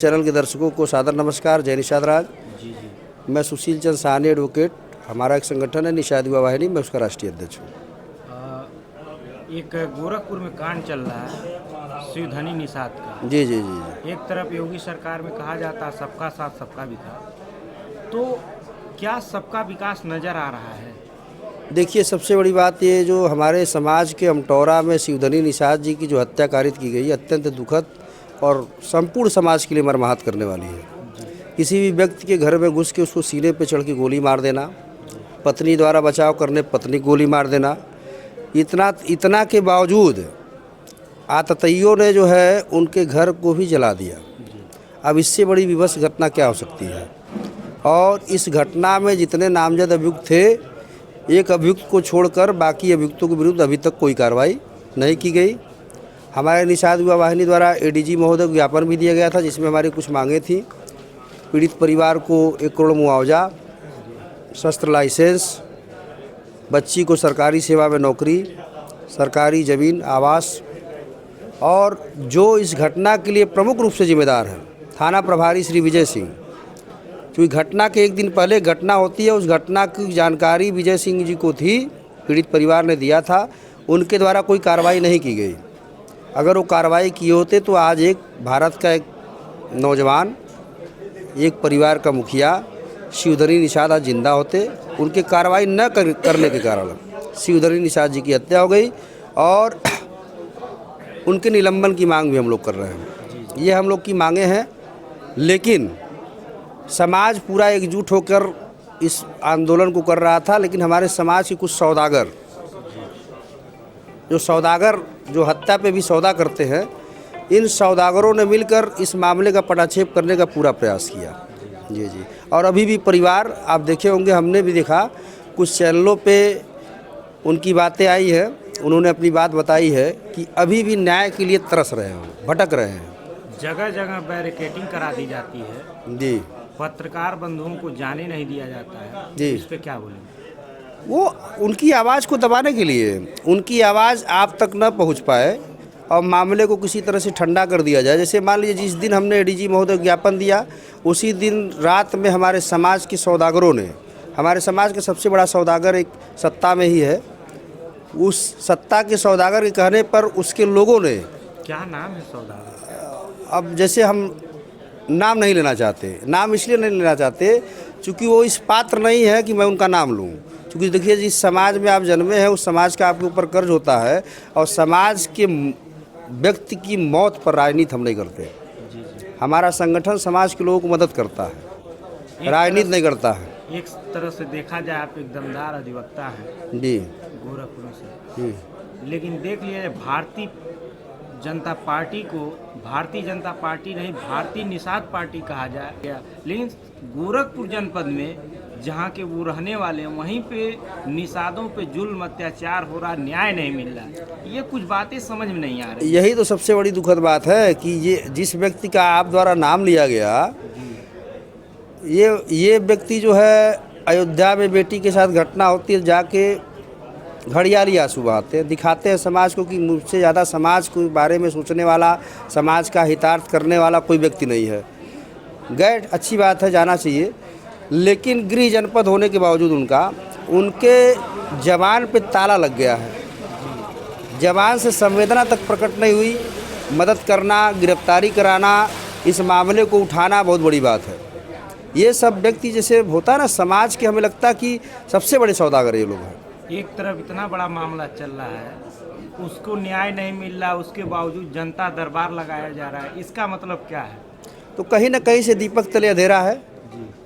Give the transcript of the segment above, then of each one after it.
Channel के दर्शकों को सादर नमस्कार। जय निषाद राज। जी। मैं सुशील चंद साहनी एडवोकेट, हमारा एक संगठन है निषाद युवा वाहिनी, मैं उसका राष्ट्रीय अध्यक्ष हूँ। एक गोरखपुर में कांड चल रहा है शिवधनी निषाद का। जी जी जी जी। एक तरफ योगी सरकार में कहा जाता है सबका साथ सबका विकास, तो क्या सबका विकास नज़र आ रहा है? देखिए, सबसे बड़ी बात ये जो हमारे समाज के अमटौरा में शिवधनी निषाद जी की जो हत्या कारित की गई, अत्यंत दुखद और संपूर्ण समाज के लिए मर्माहत करने वाली है। किसी भी व्यक्ति के घर में घुस के उसको सीने पे चढ़ के गोली मार देना, पत्नी द्वारा बचाव करने पत्नी गोली मार देना, इतना के बावजूद आतताइयों ने जो है उनके घर को भी जला दिया। अब इससे बड़ी विवश घटना क्या हो सकती है? और इस घटना में जितने नामजद अभियुक्त थे, एक अभियुक्त को छोड़कर बाकी अभियुक्तों के विरुद्ध अभी तक कोई कार्रवाई नहीं की गई। हमारे निषाद युवा वाहिनी द्वारा एडीजी महोदय को ज्ञापन भी दिया गया था, जिसमें हमारी कुछ मांगें थी। पीड़ित परिवार को 1 करोड़ मुआवजा, शस्त्र लाइसेंस, बच्ची को सरकारी सेवा में नौकरी, सरकारी ज़मीन, आवास, और जो इस घटना के लिए प्रमुख रूप से जिम्मेदार हैं थाना प्रभारी श्री विजय सिंह, क्योंकि घटना के एक दिन पहले घटना होती है, उस घटना की जानकारी विजय सिंह जी को थी, पीड़ित परिवार ने दिया था, उनके द्वारा कोई कार्रवाई नहीं की गई। अगर वो कार्रवाई किए होते तो आज एक भारत का एक नौजवान, एक परिवार का मुखिया शिवधनी निषाद आज जिंदा होते। उनके कार्रवाई न करने के कारण शिवधनी निषाद जी की हत्या हो गई और उनके निलंबन की मांग भी हम लोग कर रहे हैं। ये हम लोग की मांगे हैं, लेकिन समाज पूरा एकजुट होकर इस आंदोलन को कर रहा था। लेकिन हमारे समाज के कुछ सौदागर, जो हत्या पे भी सौदा करते हैं, इन सौदागरों ने मिलकर इस मामले का पटाक्षेप करने का पूरा प्रयास किया। जी जी। और अभी भी परिवार, आप देखे होंगे, हमने भी देखा कुछ चैनलों पे उनकी बातें आई है, उन्होंने अपनी बात बताई है कि अभी भी न्याय के लिए तरस रहे हैं, भटक रहे हैं। जगह जगह बैरिकेडिंग करा दी जाती है जी। पत्रकार बंधुओं को जाने नहीं दिया जाता है जी। इस पे क्या बोलेंगे? वो उनकी आवाज़ को दबाने के लिए, उनकी आवाज़ आप तक न पहुंच पाए और मामले को किसी तरह से ठंडा कर दिया जाए। जैसे मान लीजिए जिस दिन हमने एडीजी महोदय को ज्ञापन दिया, उसी दिन रात में हमारे समाज के सौदागरों ने, हमारे समाज का सबसे बड़ा सौदागर एक सत्ता में ही है, उस सत्ता के सौदागर के कहने पर उसके लोगों ने, क्या नाम है सौदागर? अब जैसे हम नाम नहीं लेना चाहते, नाम इसलिए नहीं लेना चाहते क्योंकि वो इस पात्र नहीं है कि मैं उनका नाम लूँ। क्योंकि देखिए, जिस समाज में आप जन्मे हैं उस समाज का आपके ऊपर कर्ज होता है, और समाज के व्यक्ति की मौत पर राजनीति हम नहीं करते। हमारा संगठन समाज के लोगों को मदद करता है, राजनीति नहीं करता है। एक तरह से देखा जाए आप एक दमदार अधिवक्ता हैं जी। गोरखपुर से, लेकिन देख लिया भारतीय जनता पार्टी को भारतीय जनता पार्टी नहीं भारतीय निषाद पार्टी कहा जाए, लेकिन गोरखपुर जनपद में जहाँ के वो रहने वाले हैं वहीं पे निषादों पे जुल्म अत्याचार हो रहा, न्याय नहीं मिल रहा। ये कुछ बातें समझ में नहीं आ रही। यही तो सबसे बड़ी दुखद बात है कि ये जिस व्यक्ति का आप द्वारा नाम लिया गया, ये व्यक्ति जो है अयोध्या में बेटी के साथ घटना होती है, जाके घड़ियाली आंसू बहाते हैं, दिखाते हैं समाज को कि मुझसे ज़्यादा समाज के बारे में सोचने वाला, समाज का हितार्थ करने वाला कोई व्यक्ति नहीं है। गैर अच्छी बात है, जाना चाहिए, लेकिन गृह जनपद होने के बावजूद उनके जबान पे ताला लग गया है। जबान से संवेदना तक प्रकट नहीं हुई। मदद करना, गिरफ्तारी कराना, इस मामले को उठाना बहुत बड़ी बात है। ये सब व्यक्ति जैसे होता है ना, समाज के, हमें लगता है कि सबसे बड़े सौदागर ये लोग हैं। एक तरफ इतना बड़ा मामला चल रहा है, उसको न्याय नहीं मिल रहा, उसके बावजूद जनता दरबार लगाया जा रहा है, इसका मतलब क्या है? तो कहीं ना कहीं से दीपक तले अंधेरा है।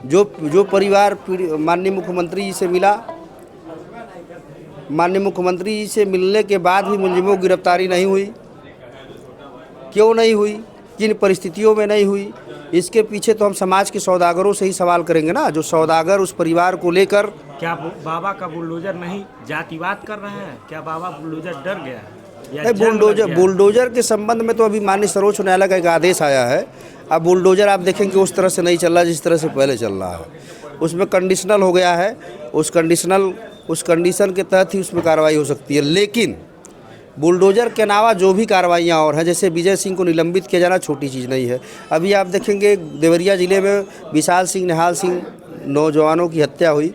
जो परिवार माननीय मुख्यमंत्री जी से मिला, माननीय मुख्यमंत्री जी से मिलने के बाद भी मुलजिमों की गिरफ्तारी नहीं हुई। क्यों नहीं हुई, किन परिस्थितियों में नहीं हुई, इसके पीछे तो हम समाज के सौदागरों से ही सवाल करेंगे ना, जो सौदागर उस परिवार को लेकर। क्या बाबा का बुलडोजर नहीं जातिवाद कर रहा है? क्या बाबा बुलडोजर डर गया है? बुलडोजर के संबंध में तो अभी माननीय सर्वोच्च न्यायालय का एक आदेश आया है। अब बुलडोजर आप देखेंगे उस तरह से नहीं चल रहा जिस तरह से पहले चल रहा है, उसमें कंडीशनल हो गया है। उस कंडीशन के तहत ही उसमें कार्रवाई हो सकती है। लेकिन बुलडोजर के अलावा जो भी कार्रवाइयाँ और हैं, जैसे विजय सिंह को निलंबित किया जाना छोटी चीज़ नहीं है। अभी आप देखेंगे देवरिया ज़िले में विशाल सिंह, निहाल सिंह नौजवानों की हत्या हुई।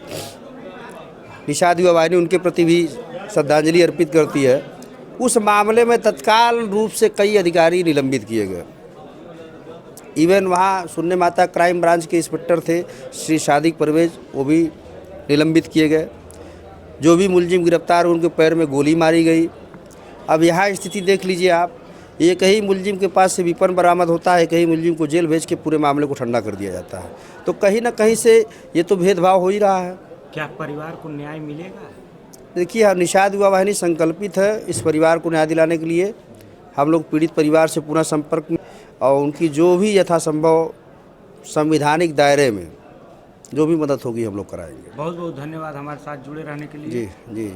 निषाद युवा वाहिनी उनके प्रति भी श्रद्धांजलि अर्पित करती है। उस मामले में तत्काल रूप से कई अधिकारी निलंबित किए गए। इवन वहाँ सुनने में आता क्राइम ब्रांच के इंस्पेक्टर थे श्री सादिक परवेज, वो भी निलंबित किए गए। जो भी मुलजिम गिरफ्तार हुए उनके पैर में गोली मारी गई। अब यहाँ स्थिति देख लीजिए आप, एक ही मुलजिम के पास से विपन बरामद होता है, कहीं मुलजिम को जेल भेज के पूरे मामले को ठंडा कर दिया जाता है। तो कहीं ना कहीं से ये तो भेदभाव हो ही रहा है। क्या परिवार को न्याय मिलेगा? देखिए, निषाद युवा वाहिनी संकल्पित है इस परिवार को न्याय दिलाने के लिए। हम लोग पीड़ित परिवार से पुनः संपर्क में और उनकी जो भी यथासंभव संवैधानिक दायरे में जो भी मदद होगी हम लोग कराएंगे। बहुत बहुत धन्यवाद हमारे साथ जुड़े रहने के लिए। जी जी।